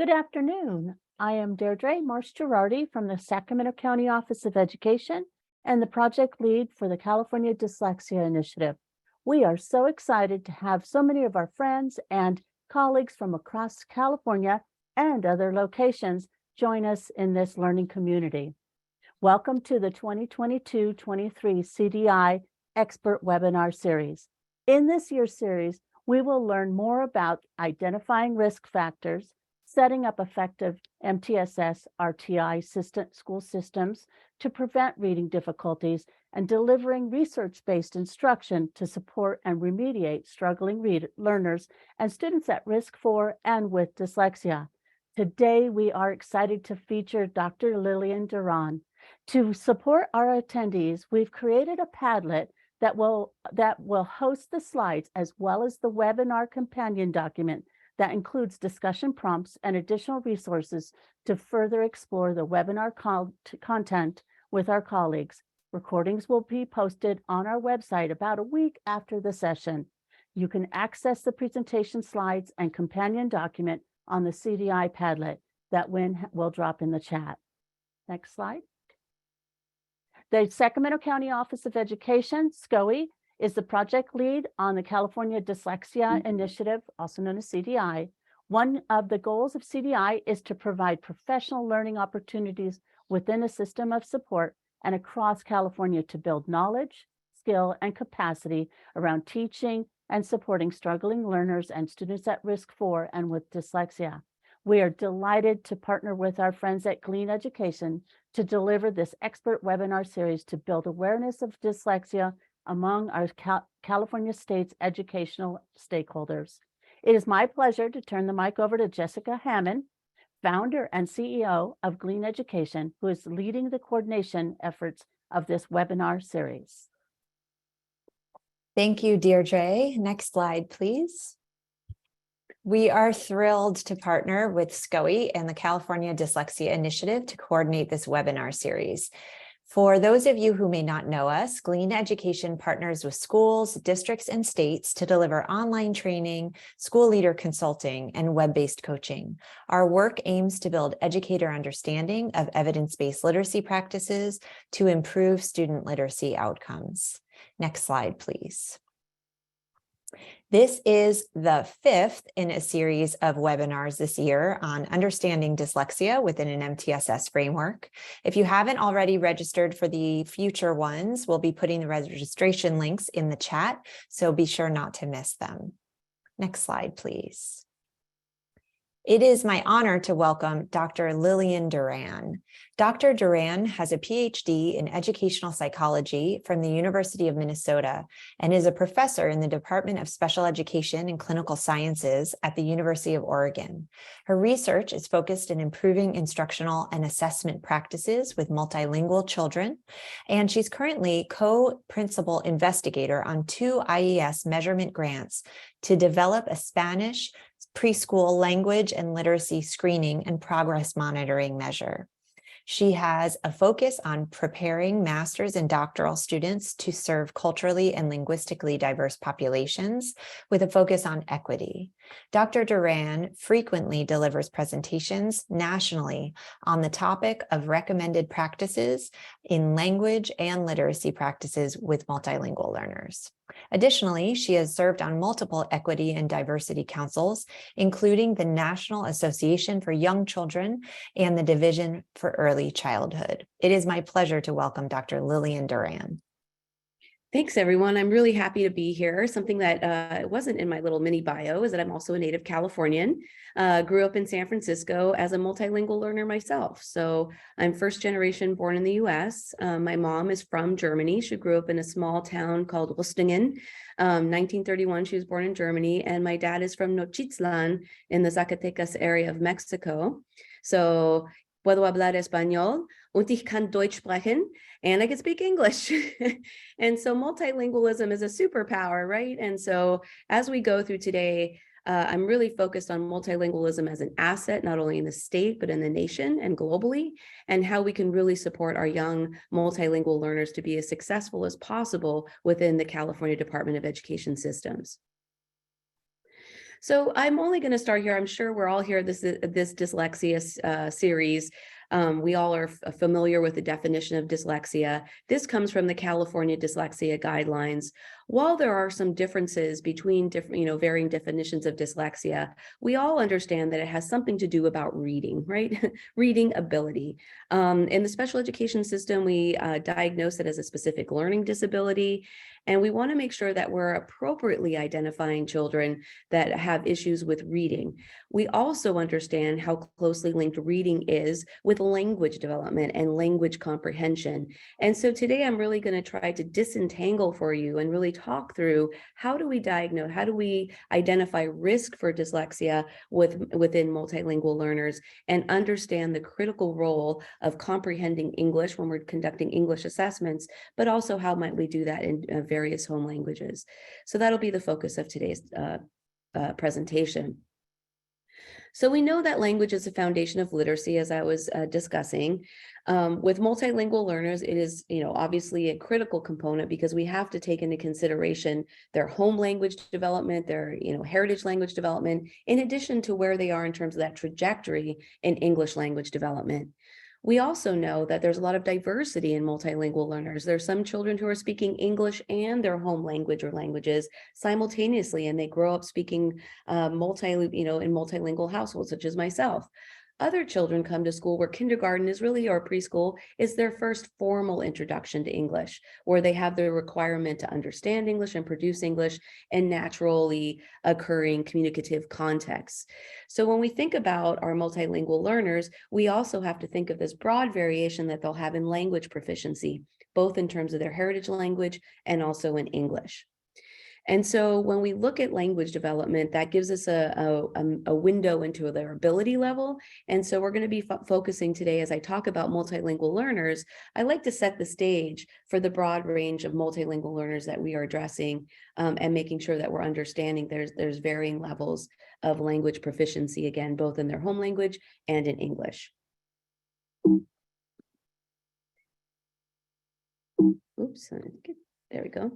Good afternoon. I am Deirdre Marsh-Girardi from the Sacramento County Office of Education and the project lead for the California Dyslexia Initiative. We are so excited to have so many of our friends and colleagues from across California and other locations join us in this learning community. Welcome to the 2022-23 CDI Expert Webinar Series. In this year's series, we will learn more about identifying risk factors, setting up effective MTSS RTI school systems to prevent reading difficulties, and delivering research-based instruction to support and remediate struggling learners and students at risk for and with dyslexia. Today, we are excited to feature Dr. Lillian Duran. To support our attendees, we've created a Padlet that will host the slides as well as the webinar companion document that includes discussion prompts and additional resources to further explore the webinar content with our colleagues. Recordings will be posted on our website about a week after the session. You can access the presentation slides and companion document on the CDI Padlet that will drop in the chat. Next slide. The Sacramento County Office of Education, SCOE, is the project lead on the California Dyslexia Initiative, also known as CDI. One of the goals of CDI is to provide professional learning opportunities within a system of support and across California to build knowledge, skill, and capacity around teaching and supporting struggling learners and students at risk for and with dyslexia. We are delighted to partner with our friends at Glean Education to deliver this expert webinar series to build awareness of dyslexia among our California State's educational stakeholders. It is my pleasure to turn the mic over to Jessica Hammond, founder and CEO of Glean Education, who is leading the coordination efforts of this webinar series. Thank you, Deirdre. Next slide, please. We are thrilled to partner with SCOE and the California Dyslexia Initiative to coordinate this webinar series. For those of you who may not know us, Glean Education partners with schools, districts, and states to deliver online training, school leader consulting, and web-based coaching. Our work aims to build educator understanding of evidence-based literacy practices to improve student literacy outcomes. Next slide, please. This is the fifth in a series of webinars this year on understanding dyslexia within an MTSS framework. If you haven't already registered for the future ones, we'll be putting the registration links in the chat, so be sure not to miss them. Next slide, please. It is my honor to welcome Dr. Lillian Duran. Dr. Duran has a PhD in educational psychology from the University of Minnesota and is a professor in the Department of Special Education and Clinical Sciences at the University of Oregon. Her research is focused in improving instructional and assessment practices with multilingual children, and she's currently co-principal investigator on 2 IES measurement grants to develop a Spanish preschool language and literacy screening and progress monitoring measure. She has a focus on preparing master's and doctoral students to serve culturally and linguistically diverse populations with a focus on equity. Dr. Duran frequently delivers presentations nationally on the topic of recommended practices in language and literacy practices with multilingual learners. Additionally, she has served on multiple equity and diversity councils, including the National Association for Young Children and the Division for Early Childhood. It is my pleasure to welcome Dr. Lillian Duran. Thanks, everyone. I'm really happy to be here. Something that wasn't in my little mini bio is that I'm also a native Californian. Grew up in San Francisco as a multilingual learner myself. So I'm first generation born in the US. My mom is from Germany. She grew up in a small town called Rustingen. 1931, she was born in Germany. And my dad is from Nochixtlan in the Zacatecas area of Mexico. So puedo hablar español und ich kann Deutsch sprechen, and I can speak English. And so multilingualism is a superpower, right? And so as we go through today, I'm really focused on multilingualism as an asset, not only in the state, but in the nation and globally, and how we can really support our young multilingual learners to be as successful as possible within the California Department of Education systems. So I'm only going to start here. I'm sure we're all here. This dyslexia series. We all are familiar with the definition of dyslexia. This comes from the California Dyslexia Guidelines. While there are some differences between different, varying definitions of dyslexia, we all understand that it has something to do about reading, right? Reading ability. In the special education system, we diagnose it as a specific learning disability. And we want to make sure that we're appropriately identifying children that have issues with reading. We also understand how closely linked reading is with language development and language comprehension. And so today I'm really going to try to disentangle for you and really talk through how do we diagnose, how do we identify risk for dyslexia within multilingual learners and understand the critical role of comprehending English when we're conducting English assessments, but also how might we do that in various home languages. So that'll be the focus of today's presentation. So we know that language is the foundation of literacy, as I was discussing. With multilingual learners, it is, obviously a critical component because we have to take into consideration their home language development, their, heritage language development, in addition to where they are in terms of that trajectory in English language development. We also know that there's a lot of diversity in multilingual learners. There's some children who are speaking English and their home language or languages simultaneously, and they grow up speaking in multilingual households, such as myself. Other children come to school where kindergarten is really, or preschool, is their first formal introduction to English, where they have the requirement to understand English and produce English in naturally occurring communicative contexts. So when we think about our multilingual learners, we also have to think of this broad variation that they'll have in language proficiency, both in terms of their heritage language and also in English. And so when we look at language development, that gives us a window into their ability level. And so we're going to be focusing today, as I talk about multilingual learners, I like to set the stage for the broad range of multilingual learners that we are addressing and making sure that we're understanding there's varying levels of language proficiency, again, both in their home language and in English. Oops, there we go.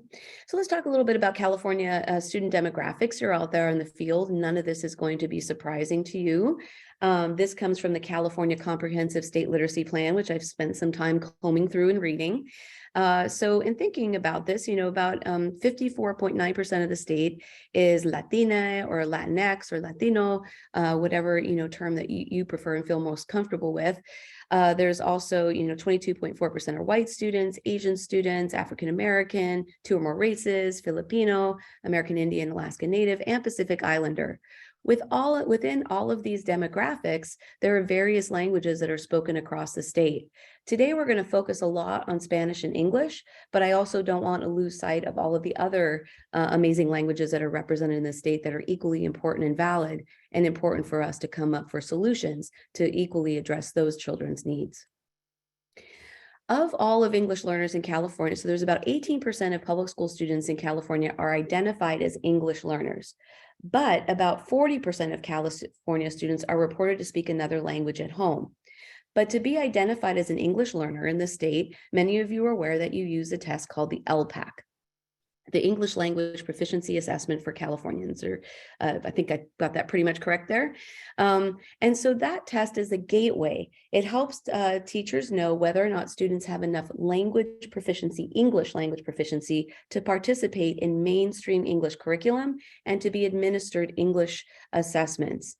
So let's talk a little bit about California student demographics. You're out there in the field. None of this is going to be surprising to you. This comes from the California Comprehensive State Literacy Plan, which I've spent some time combing through and reading. So in thinking about this, about 54.9% of the state is Latina or Latinx or Latino, whatever, term that you prefer and feel most comfortable with. There's also, 22.4% are white students, Asian students, African-American, 2 or more races, Filipino, American Indian, Alaska Native, and Pacific Islander. Within all of these demographics, there are various languages that are spoken across the state. Today, we're going to focus a lot on Spanish and English, but I also don't want to lose sight of all of the other amazing languages that are represented in the state that are equally important and valid and important for us to come up for solutions to equally address those children's needs. Of all of English learners in California, so there's about 18% of public school students in California are identified as English learners, but about 40% of California students are reported to speak another language at home. But to be identified as an English learner in the state, many of you are aware that you use a test called the LPAC, the English Language Proficiency Assessment for Californians, or I think I got that pretty much correct there. And so that test is a gateway. It helps teachers know whether or not students have enough language proficiency, English language proficiency, to participate in mainstream English curriculum and to be administered English assessments.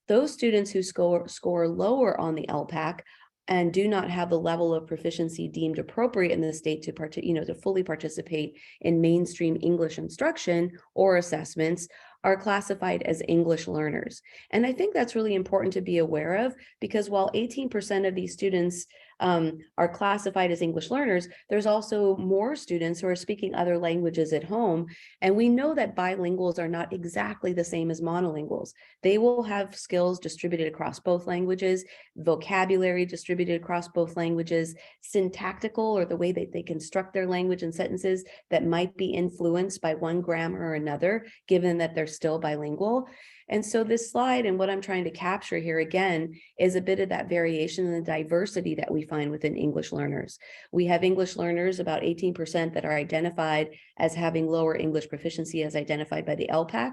Those students who score lower on the LPAC and do not have the level of proficiency deemed appropriate in the state to fully participate in mainstream English instruction or assessments are classified as English learners. And I think that's really important to be aware of, because while 18% of these students are classified as English learners, there's also more students who are speaking other languages at home. And we know that bilinguals are not exactly the same as monolinguals. They will have skills distributed across both languages, vocabulary distributed across both languages, syntactical, or the way that they construct their language and sentences that might be influenced by one grammar or another, given that they're still bilingual. And so this slide and what I'm trying to capture here again is a bit of that variation in the diversity that we find within English learners. We have English learners, about 18%, that are identified as having lower English proficiency as identified by the LPAC.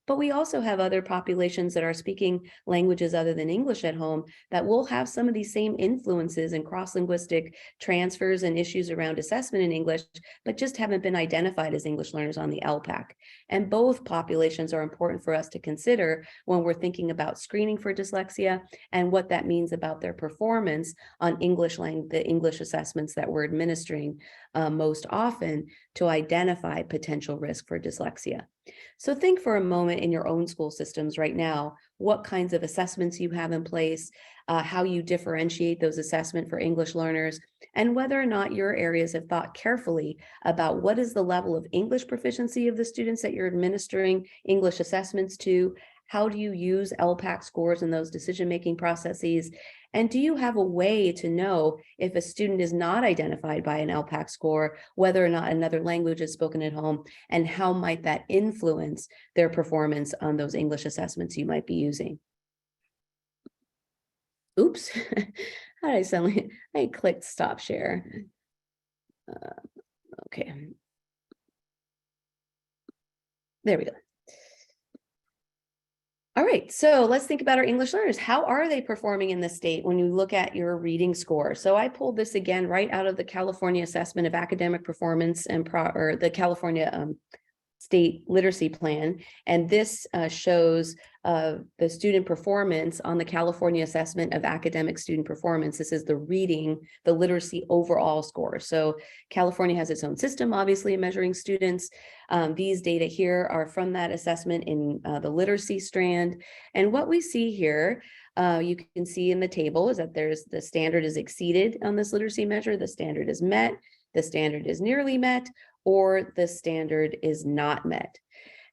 But we also have other populations that are speaking languages other than English at home that will have some of these same influences and cross-linguistic transfers and issues around assessment in English, but just haven't been identified as English learners on the LPAC. And both populations are important for us to consider when we're thinking about screening for dyslexia and what that means about their performance on the English assessments that we're administering most often to identify potential risk for dyslexia. So think for a moment in your own school systems right now, what kinds of assessments you have in place, how you differentiate those assessments for English learners, and whether or not your areas have thought carefully about what is the level of English proficiency of the students that you're administering English assessments to. How do you use LPAC scores in those decision-making processes? And do you have a way to know if a student is not identified by an LPAC score, whether or not another language is spoken at home, and how might that influence their performance on those English assessments you might be using? Oops, how did I suddenly, I clicked stop share. Okay. There we go. All right, so let's think about our English learners. How are they performing in the state when you look at your reading score? So I pulled this again right out of the California Assessment of Academic Performance and the California State Literacy Plan. And this shows the student performance on the California Assessment of Academic Student Performance. This is the reading, the literacy overall score. So California has its own system, obviously, measuring students. These data here are from that assessment in the literacy strand. And what we see here, you can see in the table is that the standard is exceeded on this literacy measure, the standard is met, the standard is nearly met, or the standard is not met.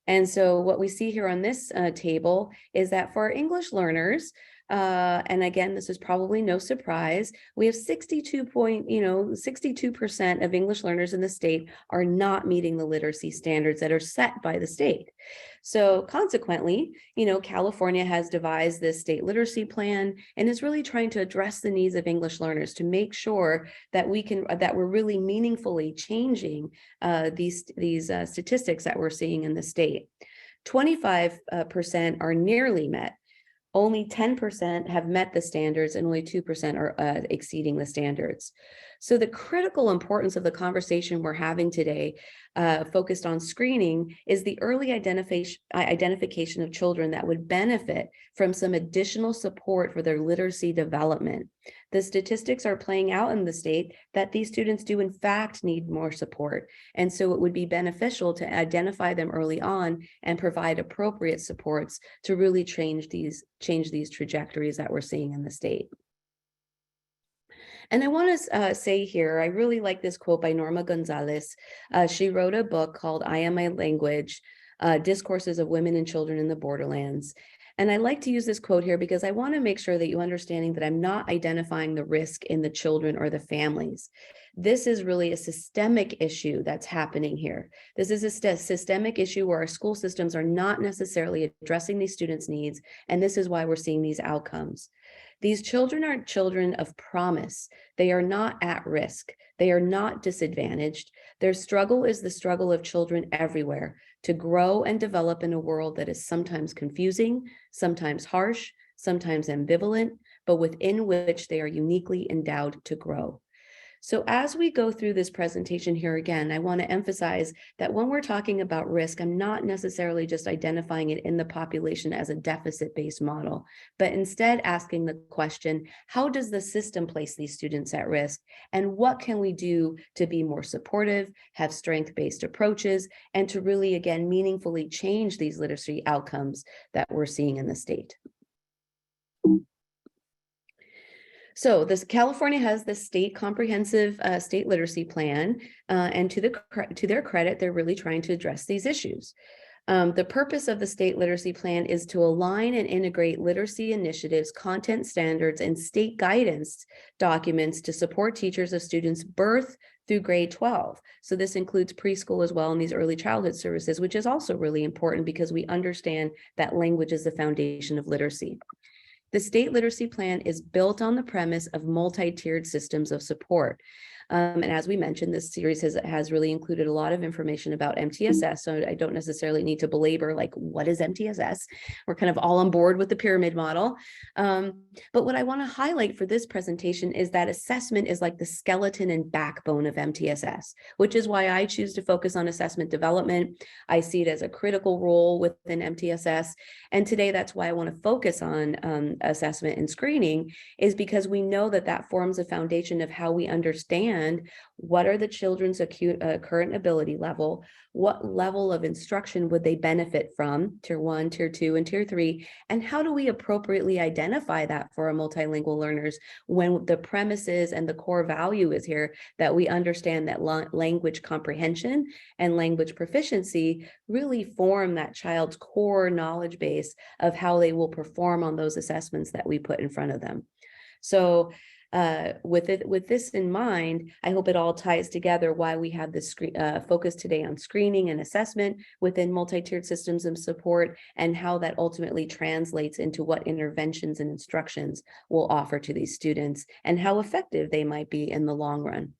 And so what we see here on this table is that for our English learners, and again, this is probably no surprise, we have 62% of English learners in the state are not meeting the literacy standards that are set by the state. So consequently, California has devised this state literacy plan and is really trying to address the needs of English learners to make sure that we're really meaningfully changing these statistics that we're seeing in the state. 25% are nearly met. Only 10% have met the standards and only 2% are exceeding the standards. So the critical importance of the conversation we're having today, focused on screening, is the early identification of children that would benefit from some additional support for their literacy development. The statistics are playing out in the state that these students do in fact need more support. And so it would be beneficial to identify them early on and provide appropriate supports to really change these trajectories that we're seeing in the state. And I want to say here, I really like this quote by Norma Gonzalez. She wrote a book called I Am My Language, Discourses of Women and Children in the Borderlands. And I like to use this quote here because I want to make sure that you're understanding that I'm not identifying the risk in the children or the families. This is really a systemic issue that's happening here. This is a systemic issue where our school systems are not necessarily addressing these students' needs, and this is why we're seeing these outcomes. These children are children of promise. They are not at risk. They are not disadvantaged. Their struggle is the struggle of children everywhere to grow and develop in a world that is sometimes confusing, sometimes harsh, sometimes ambivalent, but within which they are uniquely endowed to grow. So as we go through this presentation here again, I want to emphasize that when we're talking about risk, I'm not necessarily just identifying it in the population as a deficit-based model, but instead asking the question, how does the system place these students at risk? And what can we do to be more supportive, have strength-based approaches, and to really, again, meaningfully change these literacy outcomes that we're seeing in the state? So California has the state comprehensive state literacy plan, and to their credit, they're really trying to address these issues. The purpose of the state literacy plan is to align and integrate literacy initiatives, content standards, and state guidance documents to support teachers of students birth through grade 12. So this includes preschool as well, and these early childhood services, which is also really important because we understand that language is the foundation of literacy. The state literacy plan is built on the premise of multi-tiered systems of support. And as we mentioned, this series has really included a lot of information about MTSS. So I don't necessarily need to belabor like, what is MTSS? We're kind of all on board with the pyramid model. But what I want to highlight for this presentation is that assessment is like the skeleton and backbone of MTSS, which is why I choose to focus on assessment development. I see it as a critical role within MTSS. And today, that's why I want to focus on assessment and screening, is because we know that that forms a foundation of how we understand what are the children's current ability level, what level of instruction would they benefit from, tier 1, tier 2, and tier 3, and how do we appropriately identify that for our multilingual learners when the premises and the core value is here that we understand that language comprehension and language proficiency really form that child's core knowledge base of how they will perform on those assessments that we put in front of them. So with this in mind, I hope it all ties together why we have this focus today on screening and assessment within multi-tiered systems of support, and how that ultimately translates into what interventions and instructions we'll offer to these students and how effective they might be in the long run.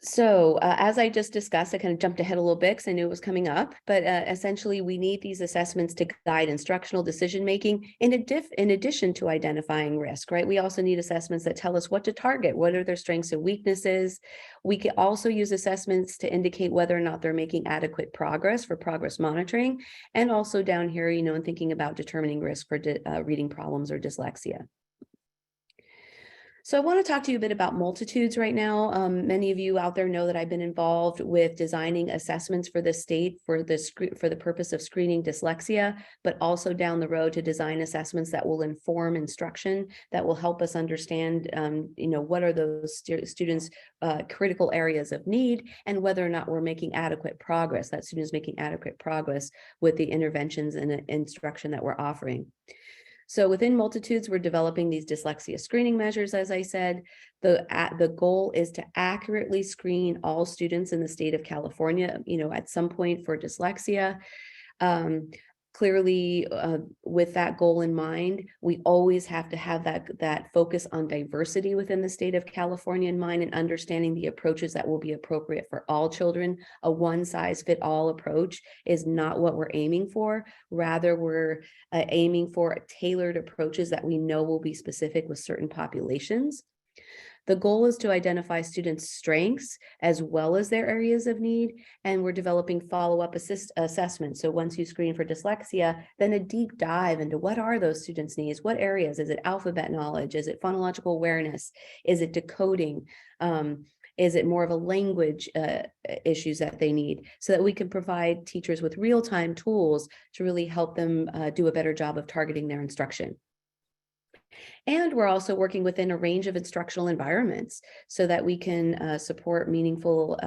So as I just discussed, I kind of jumped ahead a little bit because I knew it was coming up, but essentially we need these assessments to guide instructional decision-making in addition to identifying risk, right? We also need assessments that tell us what to target, what are their strengths and weaknesses. We can also use assessments to indicate whether or not they're making adequate progress for progress monitoring, and also down here, you know, in thinking about determining risk for reading problems or dyslexia. So I want to talk to you a bit about multitudes right now. Many of you out there know that I've been involved with designing assessments for the state for the purpose of screening dyslexia, but also down the road to design assessments that will inform instruction, that will help us understand, you know, what are those students' critical areas of need, and whether or not we're making adequate progress, that students making adequate progress with the interventions and instruction that we're offering. So within multitudes, we're developing these dyslexia screening measures, as I said. The goal is to accurately screen all students in the state of California, you know, at some point for dyslexia. Clearly, with that goal in mind, we always have to have that focus on diversity within the state of California in mind, and understanding the approaches that will be appropriate for all children. A one-size-fit-all approach is not what we're aiming for. Rather, we're aiming for tailored approaches that we know will be specific with certain populations. The goal is to identify students' strengths as well as their areas of need, and we're developing follow-up assessments. So once you screen for dyslexia, then a deep dive into what are those students' needs, what areas, is it alphabet knowledge, is it phonological awareness, is it decoding, is it more of a language issues that they need, so that we can provide teachers with real-time tools to really help them do a better job of targeting their instruction. And we're also working within a range of instructional environments so that we can support meaningful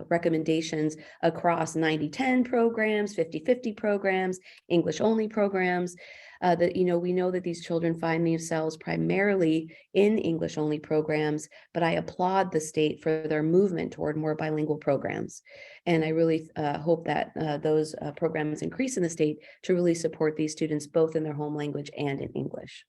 recommendations across 90-10 programs, 50-50 programs, English-only programs. That, you know, we know that these children find themselves primarily in English-only programs, but I applaud the state for their movement toward more bilingual programs. And I really hope that those programs increase in the state to really support these students both in their home language and in English.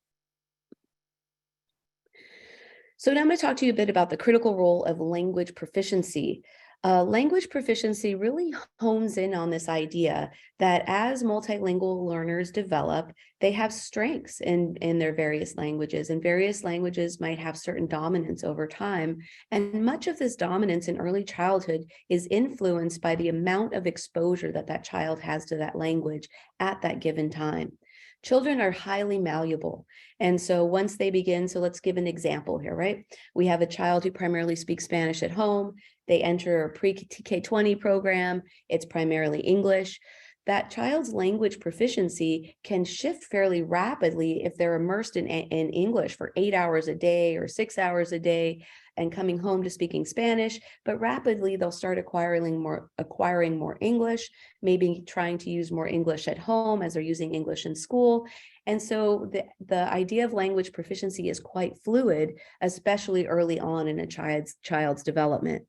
So now I'm going to talk to you a bit about the critical role of language proficiency. Language proficiency really hones in on this idea that as multilingual learners develop, they have strengths in their various languages, and various languages might have certain dominance over time. And much of this dominance in early childhood is influenced by the amount of exposure that that child has to that language at that given time. Children are highly malleable. And so once they begin, so let's give an example here, right? We have a child who primarily speaks Spanish at home. They enter a pre-K-20 program. It's primarily English. That child's language proficiency can shift fairly rapidly if they're immersed in English for 8 hours a day or 6 hours a day and coming home to speaking Spanish, but rapidly they'll start acquiring more English, maybe trying to use more English at home as they're using English in school. And so the idea of language proficiency is quite fluid, especially early on in a child's development.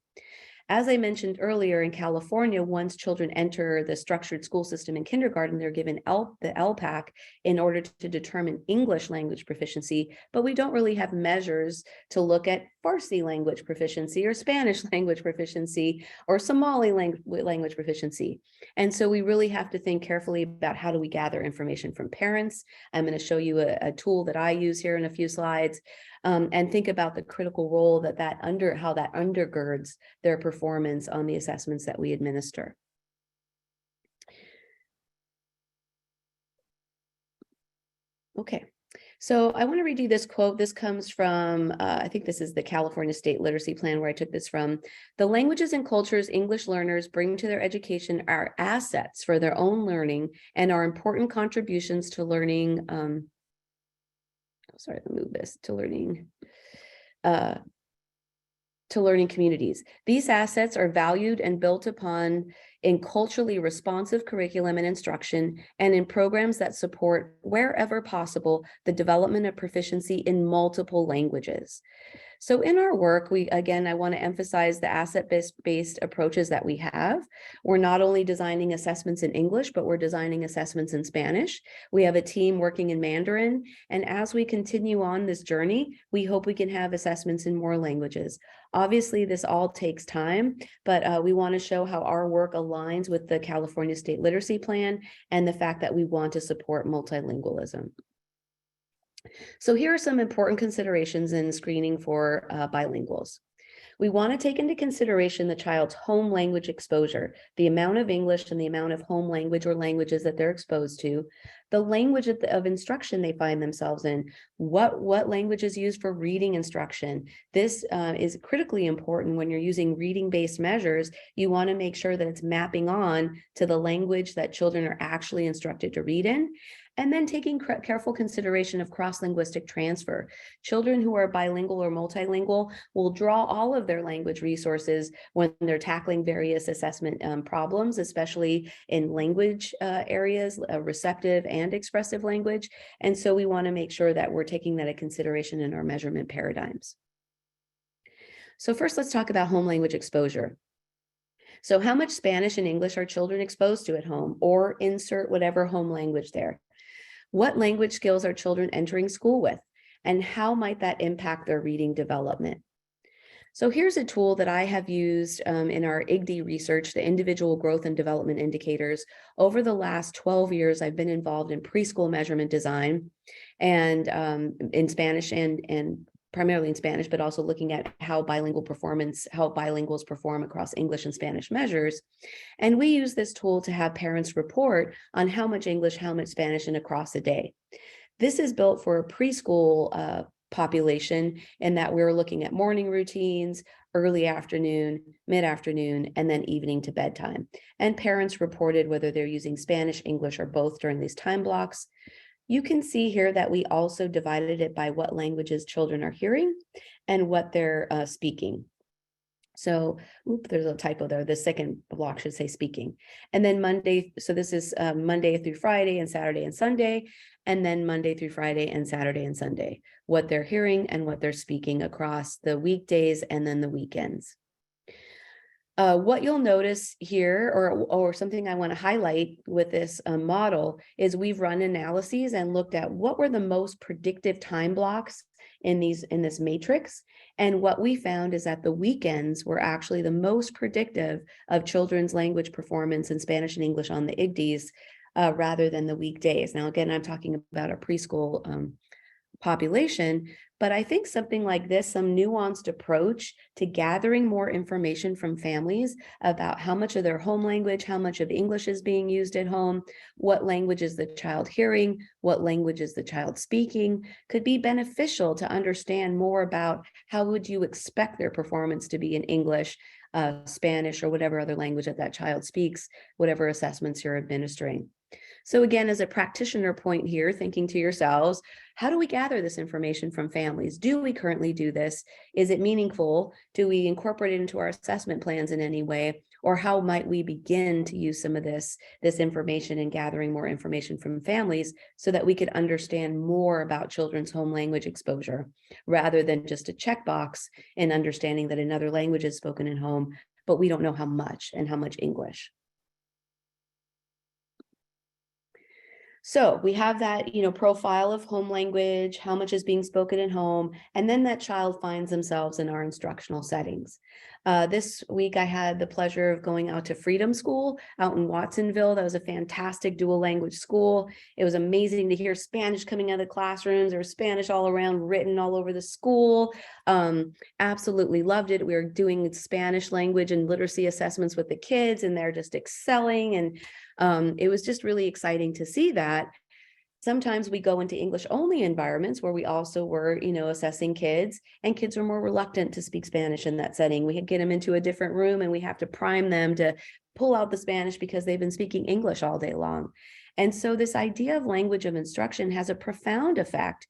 As I mentioned earlier, in California, once children enter the structured school system in kindergarten, they're given the LPAC in order to determine English language proficiency, but we don't really have measures to look at Farsi language proficiency or Spanish language proficiency or Somali language proficiency. And so we really have to think carefully about how do we gather information from parents. I'm going to show you a tool that I use here in a few slides, and think about the critical role how that undergirds their performance on the assessments that we administer. Okay, so I want to read you this quote. This comes from, I think this is the California State Literacy Plan where I took this from. The languages and cultures English learners bring to their education are assets for their own learning and are important contributions to learning. Sorry, let me move this to learning communities. These assets are valued and built upon in culturally responsive curriculum and instruction, and in programs that support, wherever possible, the development of proficiency in multiple languages. So in our work, I want to emphasize the asset-based approaches that we have. We're not only designing assessments in English, but we're designing assessments in Spanish. We have a team working in Mandarin. And as we continue on this journey, we hope we can have assessments in more languages. Obviously, this all takes time, but we want to show how our work aligns with the California State Literacy Plan and the fact that we want to support multilingualism. So here are some important considerations in screening for bilinguals. We want to take into consideration the child's home language exposure, the amount of English and the amount of home language or languages that they're exposed to, the language of instruction they find themselves in, what language is used for reading instruction. This is critically important when you're using reading-based measures. You want to make sure that it's mapping on to the language that children are actually instructed to read in. And then taking careful consideration of cross-linguistic transfer. Children who are bilingual or multilingual will draw all of their language resources when they're tackling various assessment problems, especially in language areas, receptive and expressive language. And so we want to make sure that we're taking that into consideration in our measurement paradigms. So first, let's talk about home language exposure. So how much Spanish and English are children exposed to at home, or insert whatever home language there? What language skills are children entering school with, and how might that impact their reading development? So here's a tool that I have used in our IGD research, the Individual Growth and Development Indicators. Over the last 12 years, I've been involved in preschool measurement design and in Spanish and primarily in Spanish, but also looking at how bilinguals perform across English and Spanish measures. And we use this tool to have parents report on how much English, how much Spanish, and across a day. This is built for a preschool population in that we're looking at morning routines, early afternoon, mid-afternoon, and then evening to bedtime. And parents reported whether they're using Spanish, English, or both during these time blocks. You can see here that we also divided it by what languages children are hearing and what they're speaking. So, there's a typo there. The second block should say speaking. And then Monday, so this is Monday through Friday and Saturday and Sunday, and then Monday through Friday and Saturday and Sunday, what they're hearing and what they're speaking across the weekdays and then the weekends. What you'll notice here, or something I want to highlight with this model, is we've run analyses and looked at what were the most predictive time blocks in this matrix. And what we found is that the weekends were actually the most predictive of children's language performance in Spanish and English on the IGDs rather than the weekdays. Now, again, I'm talking about a preschool population, but I think something like this, some nuanced approach to gathering more information from families about how much of their home language, how much of English is being used at home, what language is the child hearing, what language is the child speaking, could be beneficial to understand more about how would you expect their performance to be in English, Spanish, or whatever other language that child speaks, whatever assessments you're administering. So again, as a practitioner point here, thinking to yourselves, how do we gather this information from families? Do we currently do this? Is it meaningful? Do we incorporate it into our assessment plans in any way? Or how might we begin to use some of this information and gathering more information from families so that we could understand more about children's home language exposure rather than just a checkbox in understanding that another language is spoken at home, but we don't know how much and how much English. So we have that, profile of home language, how much is being spoken at home, and then that child finds themselves in our instructional settings. This week, I had the pleasure of going out to Freedom School out in Watsonville. That was a fantastic dual language school. It was amazing to hear Spanish coming out of the classrooms. There was Spanish all around, written all over the school. Absolutely loved it. We were doing Spanish language and literacy assessments with the kids, and they're just excelling. And it was just really exciting to see that. Sometimes we go into English only environments where we also were, assessing kids, and kids are more reluctant to speak Spanish in that setting. We get them into a different room and we have to prime them to pull out the Spanish because they've been speaking English all day long. And so this idea of language of instruction has a profound effect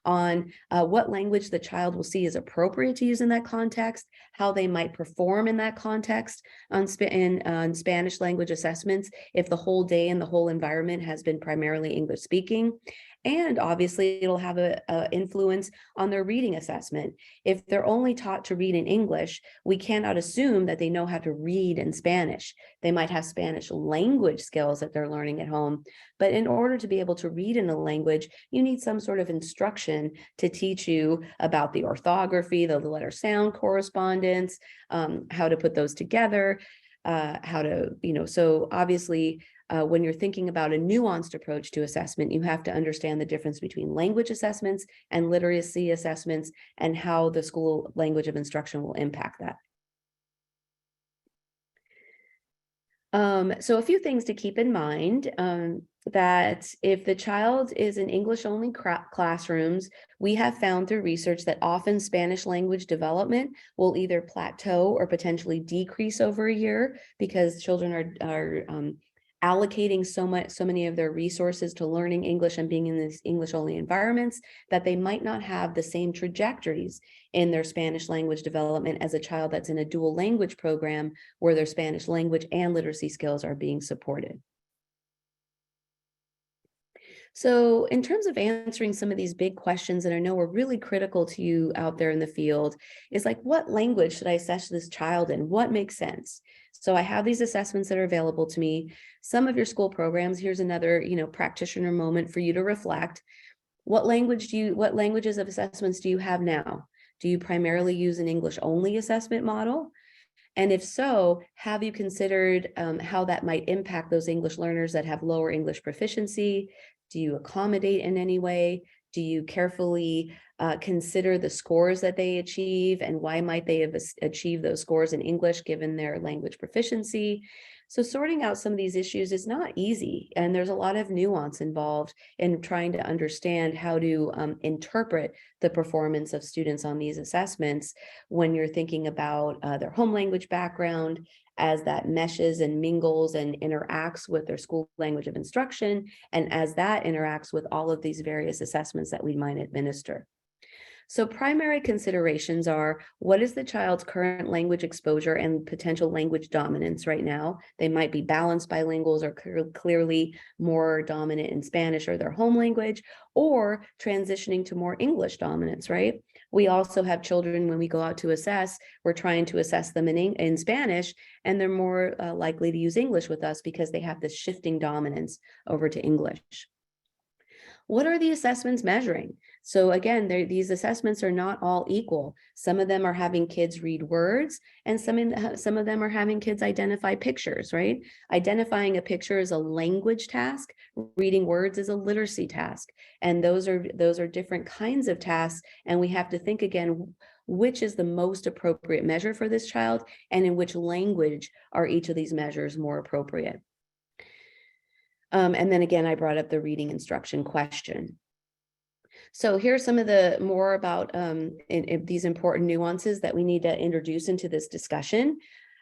on what language the child will see is appropriate to use in that context, how they might perform in that context on Spanish language assessments if the whole day and the whole environment has been primarily English speaking. And obviously, it'll have a influence on their reading assessment. If they're only taught to read in English, we cannot assume that they know how to read in Spanish. They might have Spanish language skills that they're learning at home. But in order to be able to read in a language, you need some sort of instruction to teach you about the orthography, the letter sound correspondence, how to put those together, how to, so obviously, when you're thinking about a nuanced approach to assessment, you have to understand the difference between language assessments and literacy assessments and how the school language of instruction will impact that. So a few things to keep in mind, that if the child is in English only classrooms, we have found through research that often Spanish language development will either plateau or potentially decrease over a year because children are allocating so many of their resources to learning English and being in these English only environments that they might not have the same trajectories in their Spanish language development as a child that's in a dual language program where their Spanish language and literacy skills are being supported. So in terms of answering some of these big questions that I know are really critical to you out there in the field, is like, what language should I assess this child in? What makes sense? So I have these assessments that are available to me. Some of your school programs, here's another, practitioner moment for you to reflect. What languages of assessments do you have now? Do you primarily use an English only assessment model? And if so, have you considered how that might impact those English learners that have lower English proficiency? Do you accommodate in any way? Do you carefully consider the scores that they achieve and why might they have achieved those scores in English given their language proficiency? So sorting out some of these issues is not easy, and there's a lot of nuance involved in trying to understand how to interpret the performance of students on these assessments when you're thinking about their home language background, as that meshes and mingles and interacts with their school language of instruction, and as that interacts with all of these various assessments that we might administer. So primary considerations are, what is the child's current language exposure and potential language dominance right now? They might be balanced bilinguals or clearly more dominant in Spanish or their home language, or transitioning to more English dominance, right? We also have children, when we go out to assess, we're trying to assess them in Spanish, and they're more likely to use English with us because they have this shifting dominance over to English. What are the assessments measuring? So again, these assessments are not all equal. Some of them are having kids read words, and some of them are having kids identify pictures, right? Identifying a picture is a language task. Reading words is a literacy task. And those are different kinds of tasks. And we have to think again, which is the most appropriate measure for this child, and in which language are each of these measures more appropriate? And then again, I brought up the reading instruction question. So here's some of the more about these important nuances that we need to introduce into this discussion.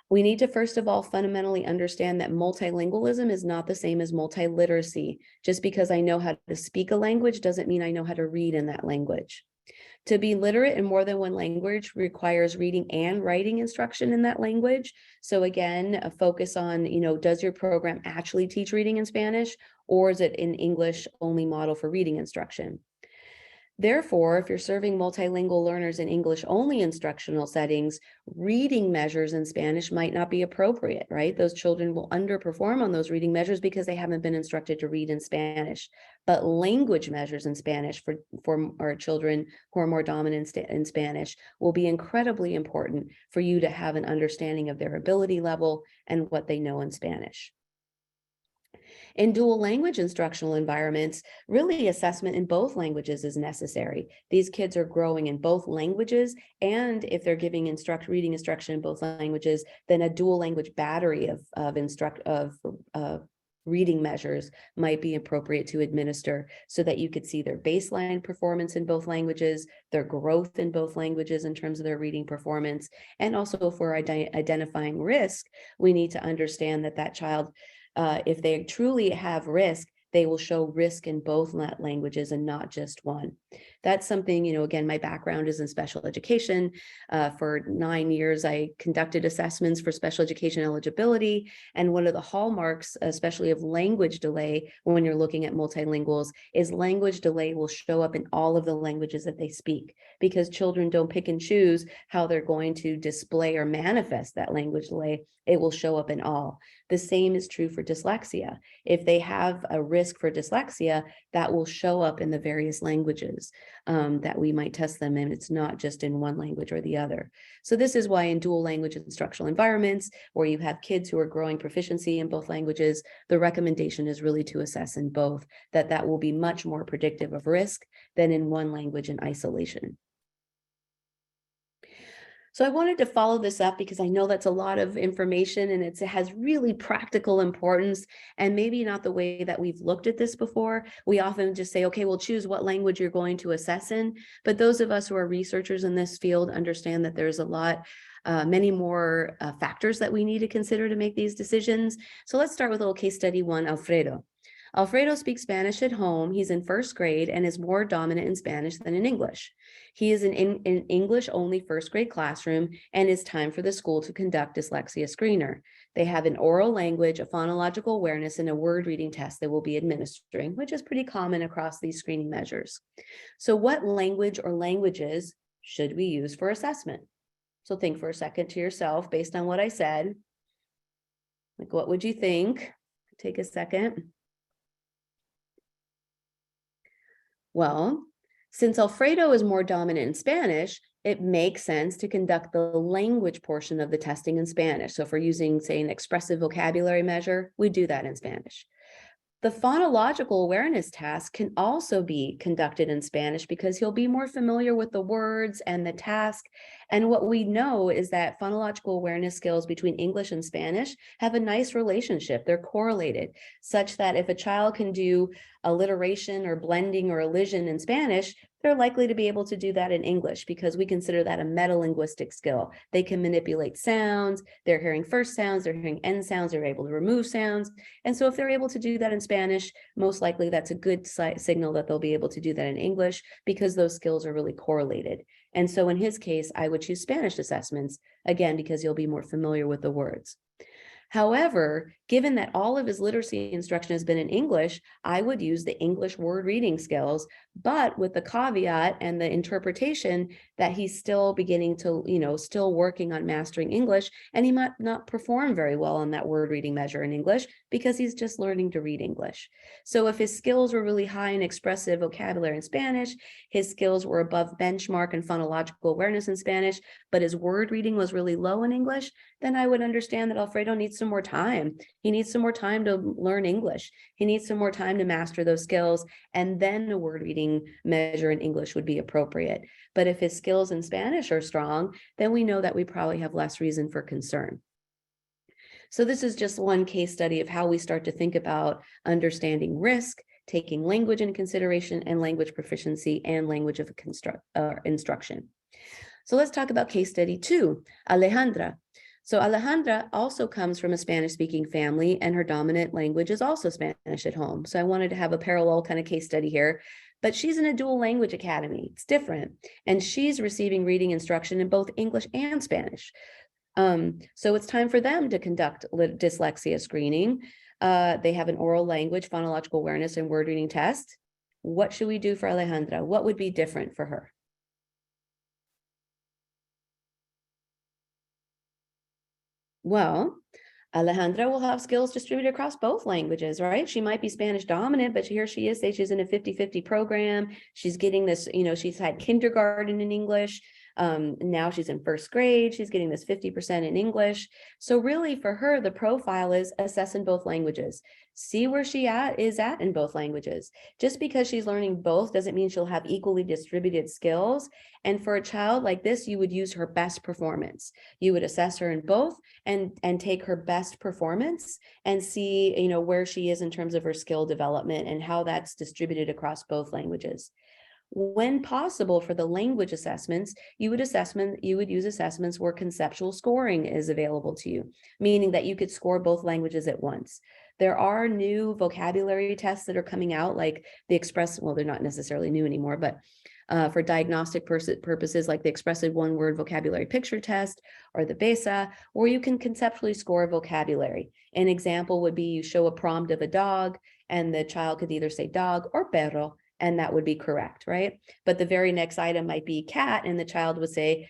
We need to, first of all, fundamentally understand that multilingualism is not the same as multiliteracy. Just because I know how to speak a language doesn't mean I know how to read in that language. To be literate in more than one language requires reading and writing instruction in that language. So again, a focus on, does your program actually teach reading in Spanish, or is it an English only model for reading instruction? Therefore, if you're serving multilingual learners in English-only instructional settings, reading measures in Spanish might not be appropriate, right? Those children will underperform on those reading measures because they haven't been instructed to read in Spanish. But language measures in Spanish for our children who are more dominant in Spanish will be incredibly important for you to have an understanding of their ability level and what they know in Spanish. In dual language instructional environments, really assessment in both languages is necessary. These kids are growing in both languages, and if they're giving reading instruction in both languages, then a dual language battery of reading measures might be appropriate to administer so that you could see their baseline performance in both languages, their growth in both languages in terms of their reading performance. And also, if we're identifying risk, we need to understand that child, if they truly have risk, they will show risk in both languages and not just one. That's something, again, my background is in special education. For 9 years, I conducted assessments for special education eligibility. And one of the hallmarks, especially of language delay, when you're looking at multilinguals, is language delay will show up in all of the languages that they speak, because children don't pick and choose how they're going to display or manifest that language delay. It will show up in all. The same is true for dyslexia. If they have a risk for dyslexia, that will show up in the various languages that we might test them in. It's not just in one language or the other. So this is why in dual language instructional environments, where you have kids who are growing proficiency in both languages, the recommendation is really to assess in both, that will be much more predictive of risk than in one language in isolation. So I wanted to follow this up because I know that's a lot of information and it has really practical importance, and maybe not the way that we've looked at this before. We often just say, okay, we'll choose what language you're going to assess in. But those of us who are researchers in this field understand that there's a lot, many more factors that we need to consider to make these decisions. So let's start with a little case study one, Alfredo. Alfredo speaks Spanish at home. He's in first grade and is more dominant in Spanish than in English. He is in English-only first grade classroom, and it's time for the school to conduct dyslexia screener. They have an oral language, a phonological awareness, and a word reading test that we'll be administering, which is pretty common across these screening measures. So what language or languages should we use for assessment? So think for a second to yourself based on what I said. Like, what would you think? Take a second. Well, since Alfredo is more dominant in Spanish, it makes sense to conduct the language portion of the testing in Spanish. So if we're using, say, an expressive vocabulary measure, we do that in Spanish. The phonological awareness task can also be conducted in Spanish because he'll be more familiar with the words and the task. And what we know is that phonological awareness skills between English and Spanish have a nice relationship. They're correlated, such that if a child can do alliteration or blending or elision in Spanish, they're likely to be able to do that in English, because we consider that a metalinguistic skill. They can manipulate sounds, they're hearing first sounds, they're hearing end sounds, they're able to remove sounds. And so if they're able to do that in Spanish, most likely that's a good signal that they'll be able to do that in English, because those skills are really correlated. And so in his case, I would choose Spanish assessments, again, because you'll be more familiar with the words. However, given that all of his literacy instruction has been in English, I would use the English word reading skills, but with the caveat and the interpretation that he's still beginning to, still working on mastering English, and he might not perform very well on that word reading measure in English because he's just learning to read English. So if his skills were really high in expressive vocabulary in Spanish, his skills were above benchmark in phonological awareness in Spanish, but his word reading was really low in English, then I would understand that Alfredo needs some more time. He needs some more time to learn English. He needs some more time to master those skills, and then a word reading measure in English would be appropriate. But if his skills in Spanish are strong, then we know that we probably have less reason for concern. So this is just one case study of how we start to think about understanding risk, taking language into consideration, and language proficiency and language of instruction. So let's talk about case study 2, Alejandra. So Alejandra also comes from a Spanish-speaking family, and her dominant language is also Spanish at home. So I wanted to have a parallel kind of case study here, but she's in a dual language academy. It's different. And she's receiving reading instruction in both English and Spanish. So it's time for them to conduct dyslexia screening. They have an oral language, phonological awareness, and word reading test. What should we do for Alejandra? What would be different for her? Well, Alejandra will have skills distributed across both languages, right? She might be Spanish dominant, but here she is, say she's in a 50-50 program. She's getting this, she's had kindergarten in English. Now she's in first grade. She's getting this 50% in English. So really for her, the profile is assess in both languages. See where she is at in both languages. Just because she's learning both doesn't mean she'll have equally distributed skills. And for a child like this, you would use her best performance. You would assess her in both and take her best performance and see, where she is in terms of her skill development and how that's distributed across both languages. When possible for the language assessments, you would use assessments where conceptual scoring is available to you, meaning that you could score both languages at once. There are new vocabulary tests that are coming out, like the well, they're not necessarily new anymore, but for diagnostic purposes, like the expressive one-word vocabulary picture test or the BESA, where you can conceptually score vocabulary. An example would be you show a prompt of a dog, and the child could either say dog or perro, and that would be correct, right? But the very next item might be cat, and the child would say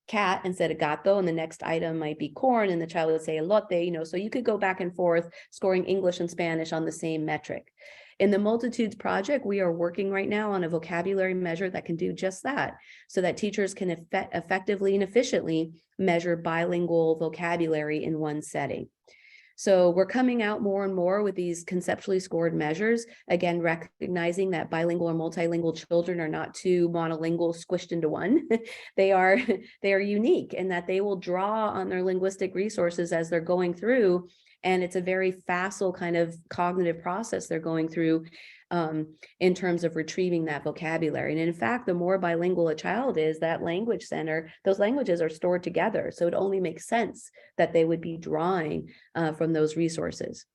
cat instead of gato, and the next item might be corn, and the child would say elote, so you could go back and forth scoring English and Spanish on the same metric. In the Multitudes project, we are working right now on a vocabulary measure that can do just that, so that teachers can effectively and efficiently measure bilingual vocabulary in one setting. So we're coming out more and more with these conceptually scored measures, again, recognizing that bilingual or multilingual children are not two monolingual squished into one. They are unique in that they will draw on their linguistic resources as they're going through. And it's a very facile kind of cognitive process they're going through in terms of retrieving that vocabulary. And in fact, the more bilingual a child is, that language center, those languages are stored together. So it only makes sense that they would be drawing from those resources.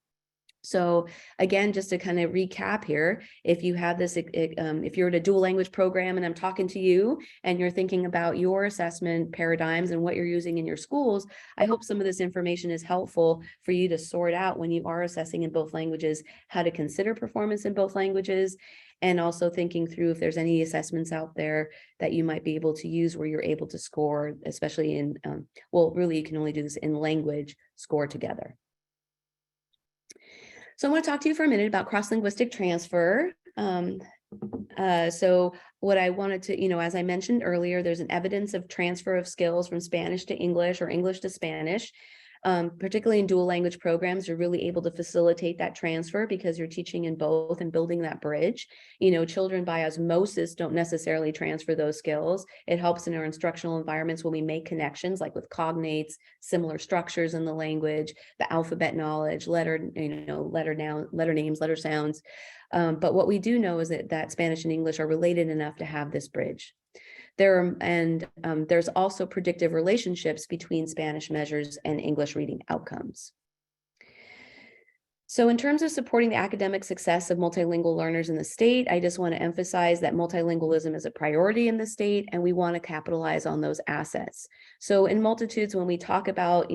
So again, just to kind of recap here, if you have this, if you're in a dual language program and I'm talking to you and you're thinking about your assessment paradigms and what you're using in your schools, I hope some of this information is helpful for you to sort out when you are assessing in both languages, how to consider performance in both languages, and also thinking through if there's any assessments out there that you might be able to use where you're able to score, especially in, well, really you can only do this in language, score together. So I want to talk to you for a minute about cross-linguistic transfer. So what I wanted to, as I mentioned earlier, there's an evidence of transfer of skills from Spanish to English or English to Spanish. Particularly in dual language programs, you're really able to facilitate that transfer because you're teaching in both and building that bridge. Children by osmosis don't necessarily transfer those skills. It helps in our instructional environments when we make connections, like with cognates, similar structures in the language, the alphabet knowledge, letter names, letter sounds. But what we do know is that Spanish and English are related enough to have this bridge. There's also predictive relationships between Spanish measures and English reading outcomes. So in terms of supporting the academic success of multilingual learners in the state, I just want to emphasize that multilingualism is a priority in the state, and we want to capitalize on those assets. So in Multitudes, when we talk about,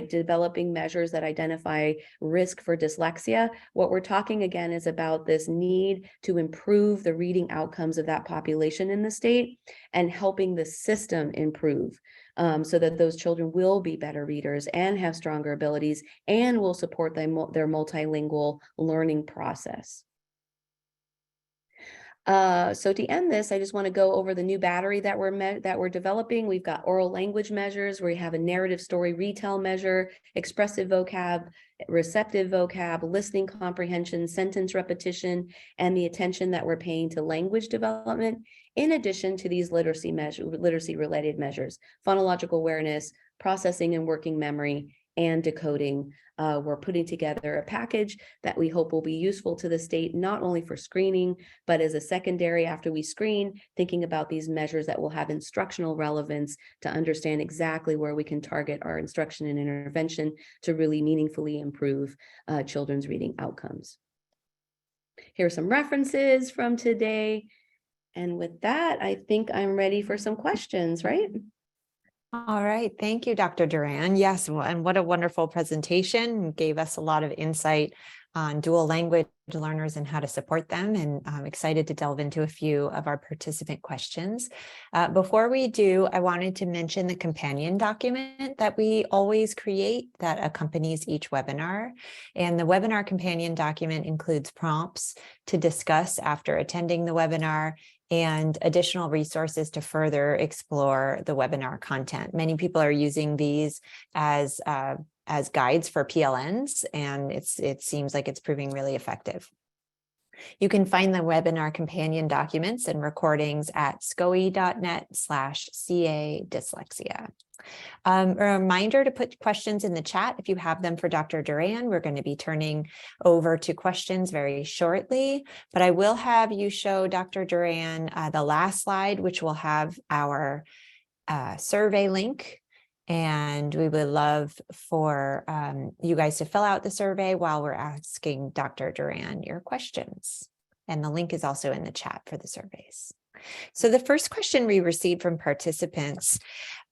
developing measures that identify risk for dyslexia, what we're talking again is about this need to improve the reading outcomes of that population in the state and helping the system improve. So that those children will be better readers and have stronger abilities and will support their multilingual learning process. So to end this, I just want to go over the new battery that we're developing. We've got oral language measures where we have a narrative story retell measure, expressive vocab, receptive vocab, listening comprehension, sentence repetition, and the attention that we're paying to language development, in addition to these literacy-related measures, phonological awareness, processing and working memory, and decoding. We're putting together a package that we hope will be useful to the state, not only for screening, but as a secondary after we screen, thinking about these measures that will have instructional relevance to understand exactly where we can target our instruction and intervention to really meaningfully improve children's reading outcomes. Here are some references from today. And with that, I think I'm ready for some questions, right? All right. Thank you, Dr. Duran. Yes. And what a wonderful presentation. Gave us a lot of insight on dual language learners and how to support them. And I'm excited to delve into a few of our participant questions. Before we do, I wanted to mention the companion document that we always create that accompanies each webinar. And the webinar companion document includes prompts to discuss after attending the webinar and additional resources to further explore the webinar content. Many people are using these as guides for PLNs, and it seems like it's proving really effective. You can find the webinar companion documents and recordings at scoe.net/CA dyslexia. A reminder to put questions in the chat if you have them for Dr. Duran. We're going to be turning over to questions very shortly, but I will have you show Dr. Duran the last slide, which will have our survey link. And we would love for you guys to fill out the survey while we're asking Dr. Duran your questions. And the link is also in the chat for the surveys. So the first question we received from participants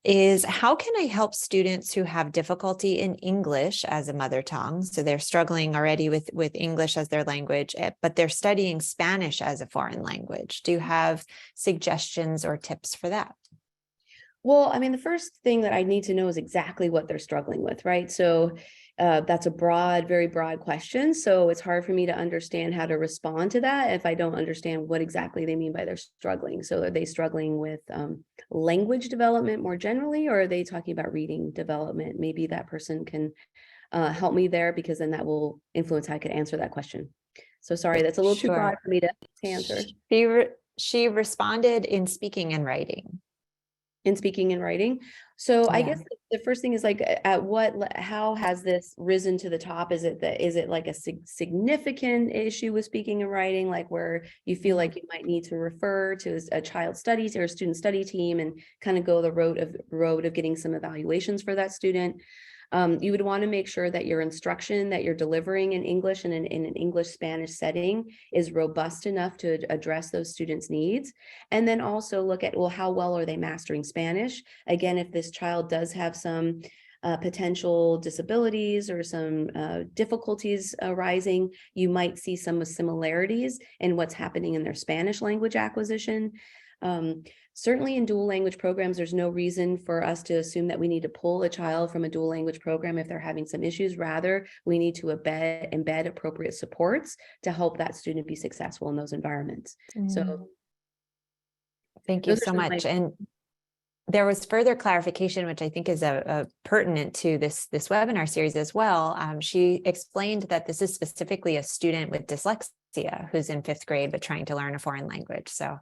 is, how can I help students who have difficulty in English as a mother tongue? So they're struggling already with English as their language, but they're studying Spanish as a foreign language. Do you have suggestions or tips for that? Well, I mean, the first thing that I need to know is exactly what they're struggling with, right? So that's a very broad question. So it's hard for me to understand how to respond to that if I don't understand what exactly they mean by they're struggling. So are they struggling with language development more generally, or are they talking about reading development? Maybe that person can help me there, because then that will influence how I could answer that question. So sorry, that's a little too broad for me to answer. She responded in speaking and writing. In speaking and writing. So Yeah. I guess the first thing is like, how has this risen to the top? Is it like a significant issue with speaking and writing, like where you feel like you might need to refer to a child studies or a student study team and kind of go the road of getting some evaluations for that student? You would want to make sure that your instruction that you're delivering in English and in an English-Spanish setting is robust enough to address those students' needs. And then also look at, well, how well are they mastering Spanish? Again, if this child does have some potential disabilities or some difficulties arising, you might see some similarities in what's happening in their Spanish language acquisition. Certainly in dual language programs, there's no reason for us to assume that we need to pull a child from a dual language program if they're having some issues. Rather, we need to embed appropriate supports to help that student be successful in those environments. So thank you so much. And there was further clarification, which I think is pertinent to this webinar series as well. She explained that this is specifically a student with dyslexia who's in 5th grade, but trying to learn a foreign language. So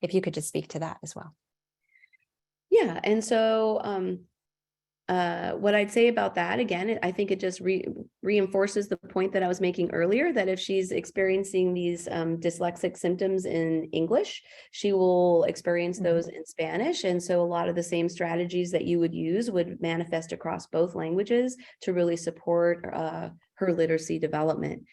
if you could just speak to that as well. Yeah. And so what I'd say about that, again, I think it just reinforces the point that I was making earlier, that if she's experiencing these dyslexic symptoms in English, she will experience those in Spanish. And so a lot of the same strategies that you would use would manifest across both languages to really support her literacy development.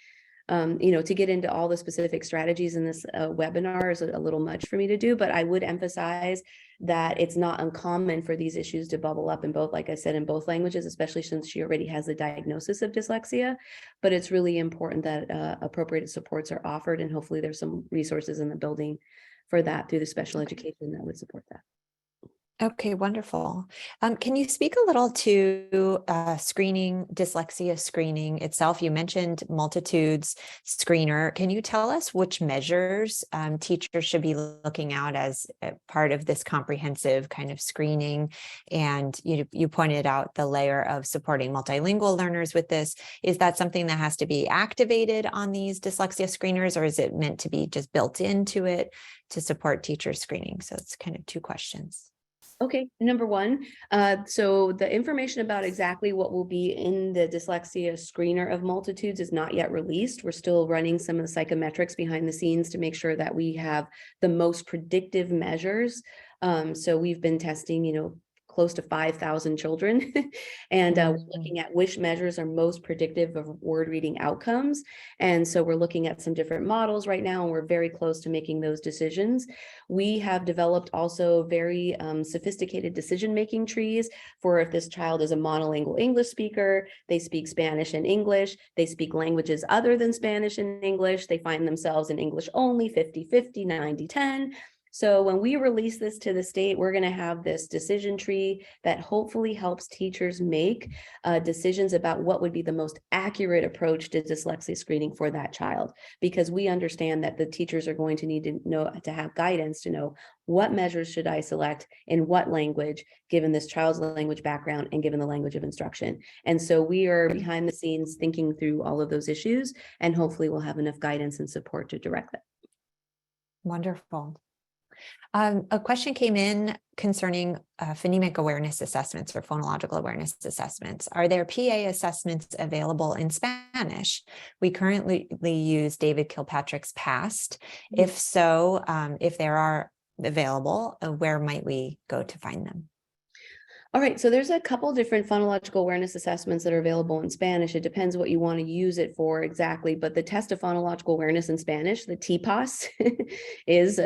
To get into all the specific strategies in this webinar is a little much for me to do, but I would emphasize that it's not uncommon for these issues to bubble up in both, like I said, in both languages, especially since she already has the diagnosis of dyslexia. But it's really important that appropriate supports are offered, and hopefully there's some resources in the building for that through the special education that would support that. Okay, wonderful. Can you speak a little to screening, dyslexia screening itself? You mentioned Multitudes Screener. Can you tell us which measures teachers should be looking out as part of this comprehensive kind of screening? And you pointed out the layer of supporting multilingual learners with this. Is that something that has to be activated on these dyslexia screeners, or is it meant to be just built into it to support teacher screening? So it's kind of two questions. Okay, number one, so the information about exactly what will be in the dyslexia screener of Multitudes is not yet released. We're still running some of the psychometrics behind the scenes to make sure that we have the most predictive measures. So we've been testing, close to 5,000 children. And we're looking at which measures are most predictive of word reading outcomes. And so we're looking at some different models right now, and we're very close to making those decisions. We have developed also very sophisticated decision-making trees for if this child is a monolingual English speaker, they speak Spanish and English, they speak languages other than Spanish and English, they find themselves in English only 50-50, 90-10. So when we release this to the state, we're going to have this decision tree that hopefully helps teachers make decisions about what would be the most accurate approach to dyslexia screening for that child, because we understand that the teachers are going to need to know, to have guidance to know what measures should I select in what language, given this child's language background and given the language of instruction. And so we are behind the scenes thinking through all of those issues, and hopefully we'll have enough guidance and support to direct that. Wonderful. A question came in concerning phonemic awareness assessments or phonological awareness assessments. Are there PA assessments available in Spanish? We currently use David Kilpatrick's PAST. If so, if there are available, where might we go to find them? All right, so there's a couple different phonological awareness assessments that are available in Spanish. It depends what you want to use it for exactly, but the test of phonological awareness in Spanish, the TPAS, is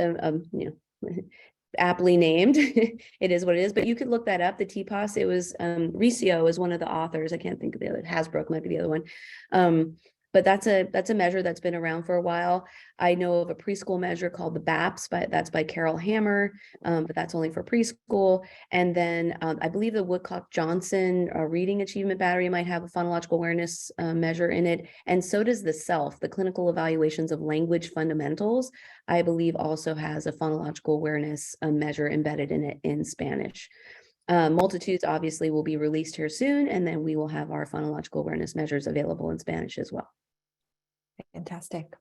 aptly named. It is what it is, but you could look that up. The TPAS, it was Riccio is one of the authors. I can't think of the other. Hasbrook might be the other one. But that's a measure that's been around for a while. I know of a preschool measure called the BAPS, that's by Carol Hammer, but that's only for preschool. And then I believe the Woodcock-Johnson Reading Achievement Battery might have a phonological awareness measure in it. And so does the SELF, the Clinical Evaluations of Language Fundamentals, I believe also has a phonological awareness measure embedded in it in Spanish. Multitudes obviously will be released here soon, and then we will have our phonological awareness measures available in Spanish as well. Fantastic.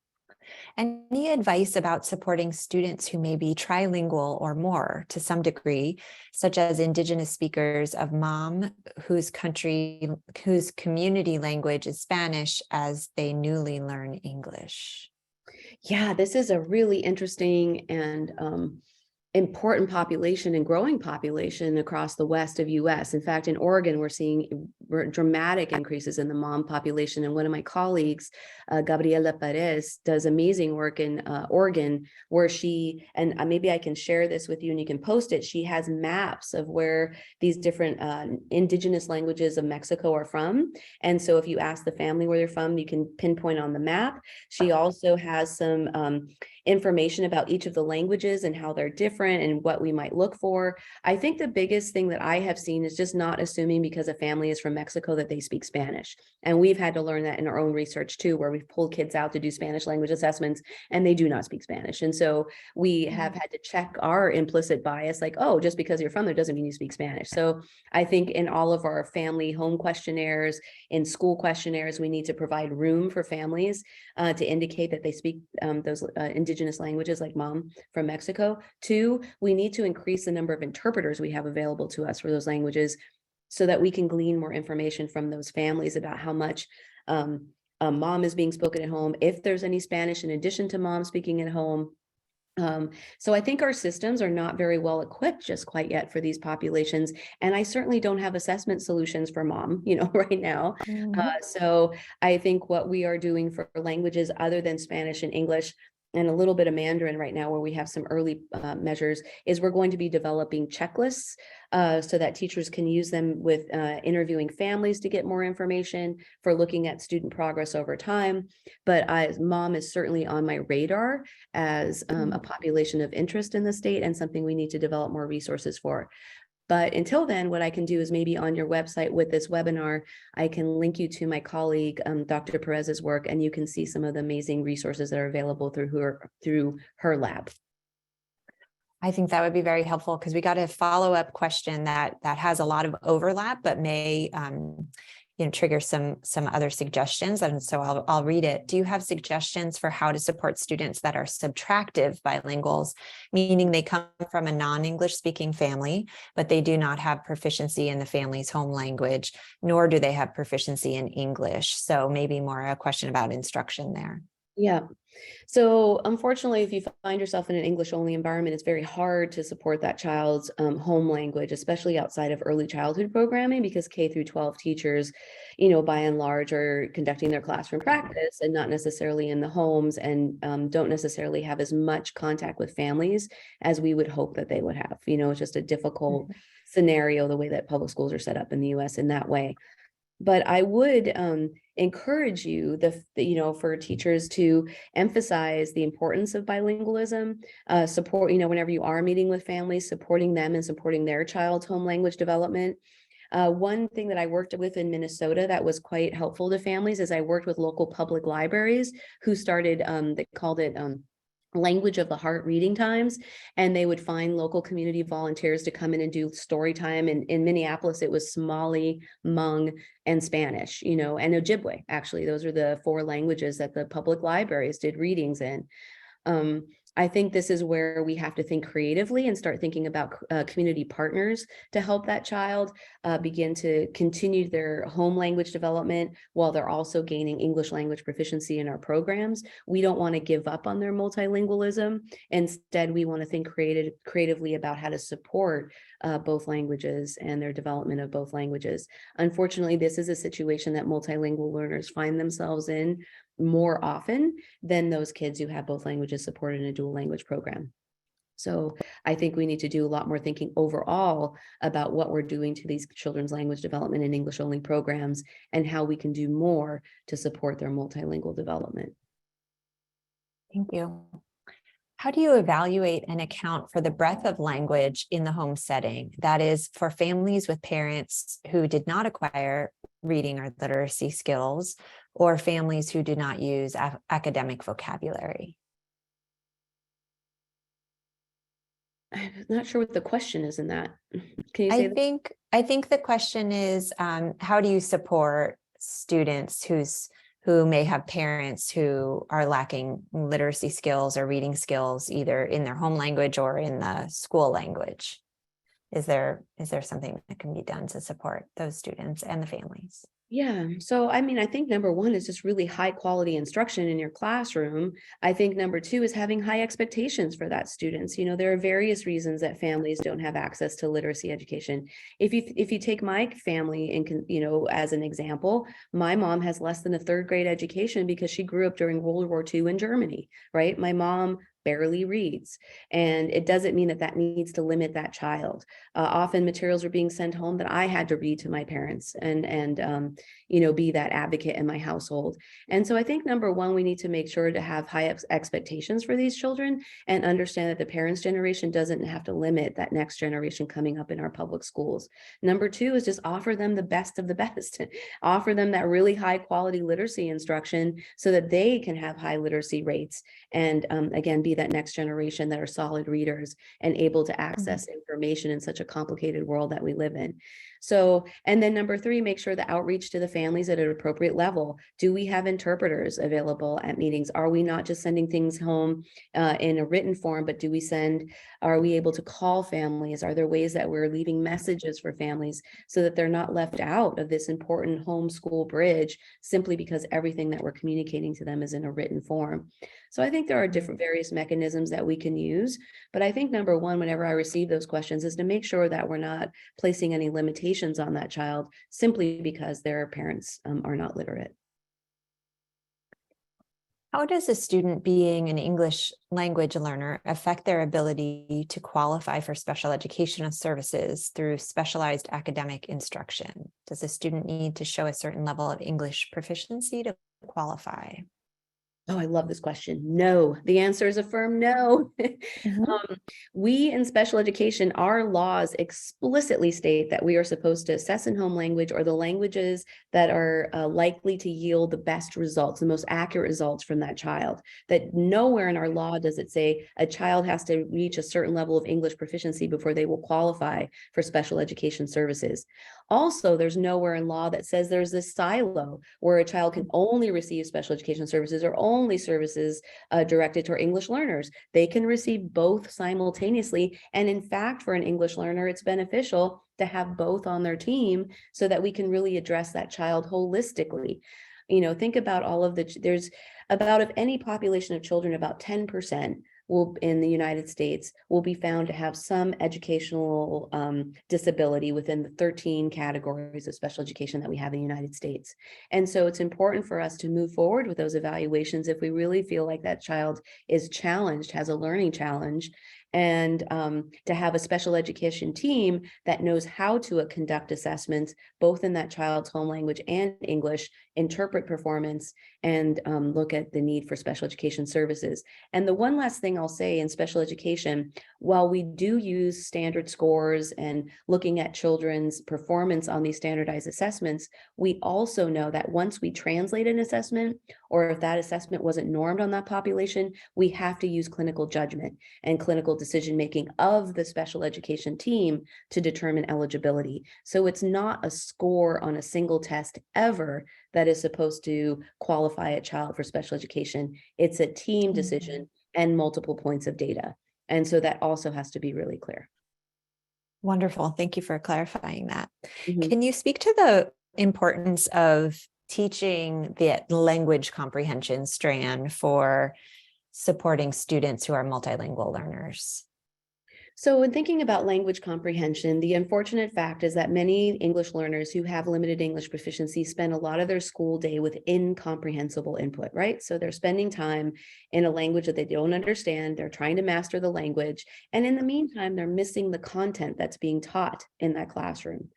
Any advice about supporting students who may be trilingual or more to some degree, such as Indigenous speakers of MOM whose community language is Spanish as they newly learn English? Yeah, this is a really interesting and important population and growing population across the west of US. In fact, in Oregon, we're seeing dramatic increases in the MOM population. And one of my colleagues, Gabriela Perez, does amazing work in Oregon, where she, and maybe I can share this with you and you can post it, she has maps of where these different indigenous languages of Mexico are from. And so if you ask the family where they're from, you can pinpoint on the map. She also has some information about each of the languages and how they're different and what we might look for. I think the biggest thing that I have seen is just not assuming because a family is from Mexico that they speak Spanish. And we've had to learn that in our own research too, where we've pulled kids out to do Spanish language assessments and they do not speak Spanish. And so we have had to check our implicit bias, like, oh, just because you're from there doesn't mean you speak Spanish. So I think in all of our family home questionnaires, in school questionnaires, we need to provide room for families to indicate that they speak those indigenous languages like MOM from Mexico. Two, we need to increase the number of interpreters we have available to us for those languages so that we can glean more information from those families about how much MOM is being spoken at home, if there's any Spanish in addition to MOM speaking at home. So I think our systems are not very well equipped just quite yet for these populations. And I certainly don't have assessment solutions for MOM, right now. So I think what we are doing for languages other than Spanish and English, and a little bit of Mandarin right now, where we have some early measures, is we're going to be developing checklists so that teachers can use them with interviewing families to get more information for looking at student progress over time. But MOM is certainly on my radar as a population of interest in the state and something we need to develop more resources for. But until then, what I can do is maybe on your website with this webinar, I can link you to my colleague, Dr. Perez's work, and you can see some of the amazing resources that are available through her lab. I think that would be very helpful because we got a follow-up question that has a lot of overlap, but may trigger some other suggestions. And so I'll read it. Do you have suggestions for how to support students that are subtractive bilinguals, meaning they come from a non-English speaking family, but they do not have proficiency in the family's home language, nor do they have proficiency in English? So maybe more a question about instruction there. Yeah. So unfortunately, if you find yourself in an English only environment, it's very hard to support that child's home language, especially outside of early childhood programming, because K through 12 teachers, by and large are conducting their classroom practice and not necessarily in the homes, and don't necessarily have as much contact with families as we would hope that they would have. It's just a difficult scenario, the way that public schools are set up in the US in that way. But I would encourage you, for teachers to emphasize the importance of bilingualism, support, whenever you are meeting with families, supporting them and supporting their child's home language development. One thing that I worked with in Minnesota that was quite helpful to families is I worked with local public libraries who started, they called it language of the heart reading times, and they would find local community volunteers to come in and do story time. And in Minneapolis, it was Somali, Hmong, and Spanish, and Ojibwe. Actually, those are the 4 languages that the public libraries did readings in. I think this is where we have to think creatively and start thinking about community partners to help that child begin to continue their home language development while they're also gaining English language proficiency in our programs. We don't want to give up on their multilingualism. Instead, we want to think creatively about how to support both languages and their development of both languages. Unfortunately, this is a situation that multilingual learners find themselves in more often than those kids who have both languages supported in a dual language program. So I think we need to do a lot more thinking overall about what we're doing to these children's language development in English only programs and how we can do more to support their multilingual development. Thank you. How do you evaluate and account for the breadth of language in the home setting? That is, for families with parents who did not acquire reading or literacy skills, or families who do not use academic vocabulary? I'm not sure what the question is in that. Can you say that? I think the question is, how do you support students who may have parents who are lacking literacy skills or reading skills, either in their home language or in the school language? Is there something that can be done to support those students and the families? Yeah. So, I think number one is just really high quality instruction in your classroom. I think number two is having high expectations for that students. There are various reasons that families don't have access to literacy education. If you take my family and as an example, my mom has less than a 3rd grade education because she grew up during World War II in Germany, right? My mom barely reads, and it doesn't mean that needs to limit that child. Often materials are being sent home that I had to read to my parents and be that advocate in my household. And so I think number one, we need to make sure to have high expectations for these children and understand that the parents' generation doesn't have to limit that next generation coming up in our public schools. Number two is just offer them the best of the best, offer them that really high quality literacy instruction so that they can have high literacy rates and again, be that next generation that are solid readers and able to access information in such a complicated world that we live in. So, and then number three, make sure the outreach to the families at an appropriate level. Do we have interpreters available at meetings? Are we not just sending things home in a written form, but are we able to call families? Are there ways that we're leaving messages for families so that they're not left out of this important homeschool bridge simply because everything that we're communicating to them is in a written form? So I think there are different various mechanisms that we can use, but I think number one, whenever I receive those questions, is to make sure that we're not placing any limitations on that child simply because their parents are not literate. How does a student being an English language learner affect their ability to qualify for special educational services through specialized academic instruction? Does a student need to show a certain level of English proficiency to qualify? Oh, I love this question. No, the answer is a firm no. We in special education, our laws explicitly state that we are supposed to assess in home language or the languages that are likely to yield the best results, the most accurate results from that child. That nowhere in our law does it say a child has to reach a certain level of English proficiency before they will qualify for special education services. Also, there's nowhere in law that says there's this silo where a child can only receive special education services or only services directed to English learners. They can receive both simultaneously. And in fact, for an English learner, it's beneficial to have both on their team so that we can really address that child holistically. Think about all of About, of any population of children, about 10% will, in the United States, will be found to have some educational disability within the 13 categories of special education that we have in the United States. And so it's important for us to move forward with those evaluations if we really feel like that child is challenged, has a learning challenge, and to have a special education team that knows how to conduct assessments, both in that child's home language and English, interpret performance, and look at the need for special education services. And the one last thing I'll say in special education, while we do use standard scores and looking at children's performance on these standardized assessments, we also know that once we translate an assessment, or if that assessment wasn't normed on that population, we have to use clinical judgment and clinical decision-making of the special education team to determine eligibility. So it's not a score on a single test ever that is supposed to qualify a child for special education. It's a team decision and multiple points of data. And so that also has to be really clear. Wonderful. Thank you for clarifying that. Mhm. Can you speak to the importance of teaching the language comprehension strand for supporting students who are multilingual learners? So when thinking about language comprehension, the unfortunate fact is that many English learners who have limited English proficiency spend a lot of their school day with incomprehensible input, right? So they're spending time in a language that they don't understand. They're trying to master the language. And in the meantime, they're missing the content that's being taught in that classroom.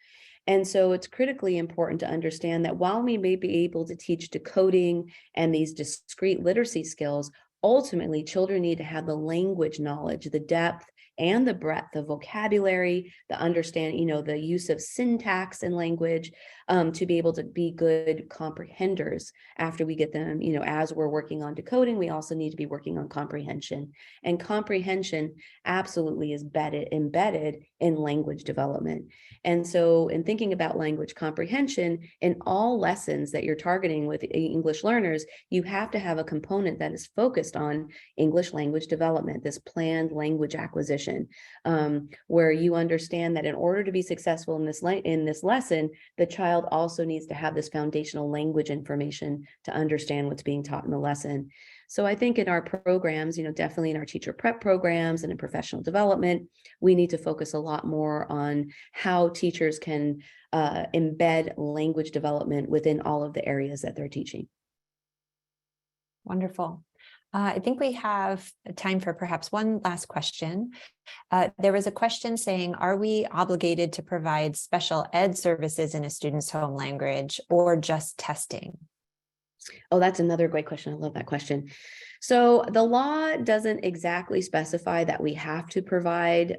And so it's critically important to understand that while we may be able to teach decoding and these discrete literacy skills, ultimately children need to have the language knowledge, the depth and the breadth of vocabulary, the understanding, the use of syntax and language, to be able to be good comprehenders after we get them, as we're working on decoding, we also need to be working on comprehension. And comprehension absolutely is embedded in language development. And so in thinking about language comprehension, in all lessons that you're targeting with English learners, you have to have a component that is focused on English language development, this planned language acquisition, where you understand that in order to be successful in this lesson, the child also needs to have this foundational language information to understand what's being taught in the lesson. So I think in our programs, definitely in our teacher prep programs and in professional development, we need to focus a lot more on how teachers can embed language development within all of the areas that they're teaching. Wonderful. I think we have time for perhaps one last question. There was a question saying, are we obligated to provide special ed services in a student's home language or just testing? Oh, that's another great question. I love that question. So the law doesn't exactly specify that we have to provide.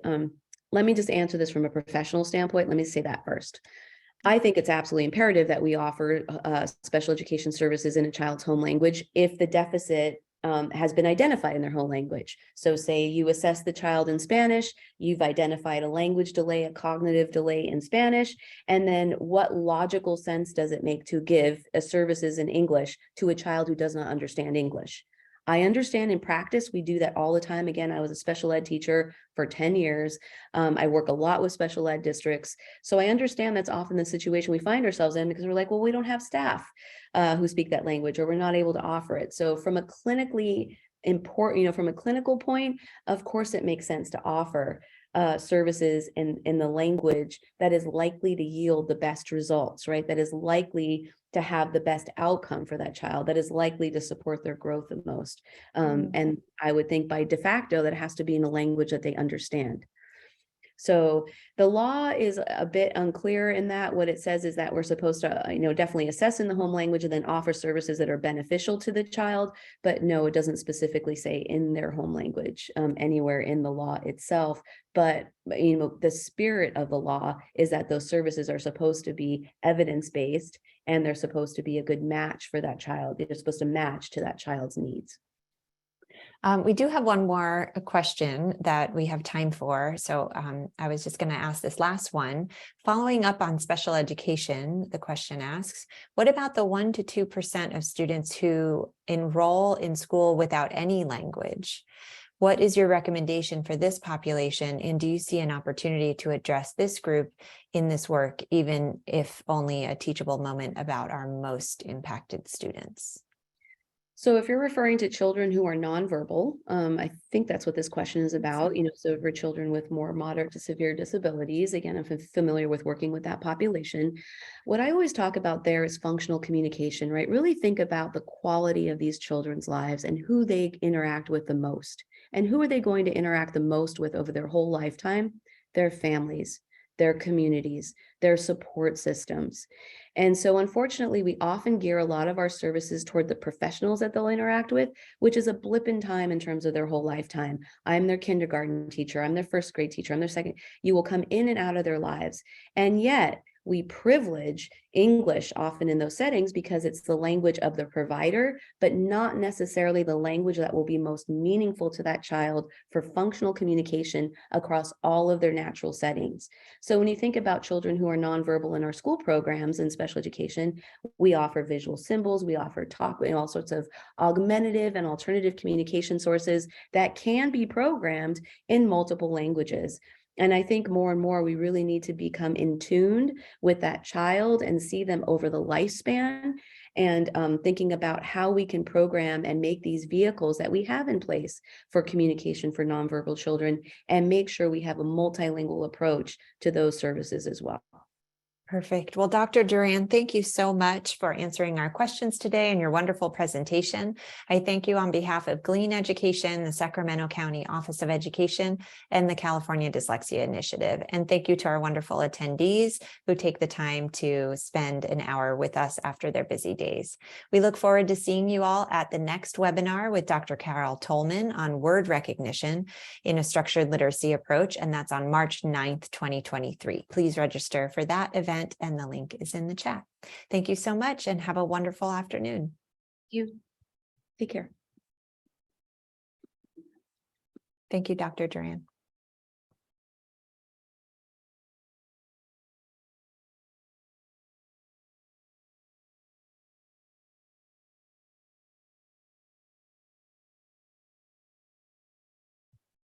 Let me just answer this from a professional standpoint. Let me say that first. I think it's absolutely imperative that we offer special education services in a child's home language if the deficit has been identified in their home language. So say you assess the child in Spanish, you've identified a language delay, a cognitive delay in Spanish, and then what logical sense does it make to give services in English to a child who does not understand English? I understand in practice, we do that all the time. Again, I was a special ed teacher for 10 years. I work a lot with special ed districts. So I understand that's often the situation we find ourselves in because we're like, well, we don't have staff who speak that language, or we're not able to offer it. So from a clinically important, from a clinical point, of course, it makes sense to offer services in the language that is likely to yield the best results, right? That is likely to have the best outcome for that child, that is likely to support their growth the most. And I would think by de facto that it has to be in a language that they understand. So the law is a bit unclear in that. What it says is that we're supposed to, definitely assess in the home language and then offer services that are beneficial to the child. But no, it doesn't specifically say in their home language anywhere in the law itself. But, the spirit of the law is that those services are supposed to be evidence-based and they're supposed to be a good match for that child. They're supposed to match to that child's needs. We do have one more question that we have time for. So I was just going to ask this last one. Following up on special education, the question asks, what about the 1% to 2% of students who enroll in school without any language? What is your recommendation for this population? And do you see an opportunity to address this group in this work, even if only a teachable moment about our most impacted students? So if you're referring to children who are nonverbal, I think that's what this question is about, so for children with more moderate to severe disabilities, again, I'm familiar with working with that population. What I always talk about there is functional communication, right? Really think about the quality of these children's lives and who they interact with the most. And who are they going to interact the most with over their whole lifetime? Their families, their communities, their support systems. And so unfortunately, we often gear a lot of our services toward the professionals that they'll interact with, which is a blip in time in terms of their whole lifetime. I'm their kindergarten teacher, I'm their first grade teacher, I'm their second. You will come in and out of their lives. And yet we privilege English often in those settings because it's the language of the provider, but not necessarily the language that will be most meaningful to that child for functional communication across all of their natural settings. So when you think about children who are nonverbal in our school programs and special education, we offer visual symbols, we offer talk, all sorts of augmentative and alternative communication sources that can be programmed in multiple languages. And I think more and more, we really need to become in tune with that child and see them over the lifespan, and thinking about how we can program and make these vehicles that we have in place for communication for nonverbal children, and make sure we have a multilingual approach to those services as well. Perfect. Well, Dr. Duran, thank you so much for answering our questions today and your wonderful presentation. I thank you on behalf of Glean Education, the Sacramento County Office of Education, and the California Dyslexia Initiative. And thank you to our wonderful attendees who take the time to spend an hour with us after their busy days. We look forward to seeing you all at the next webinar with Dr. Carol Tolman on word recognition in a structured literacy approach, and that's on March 9th, 2023. Please register for that event, and the link is in the chat. Thank you so much and have a wonderful afternoon. You take care. Thank you, Dr. Duran.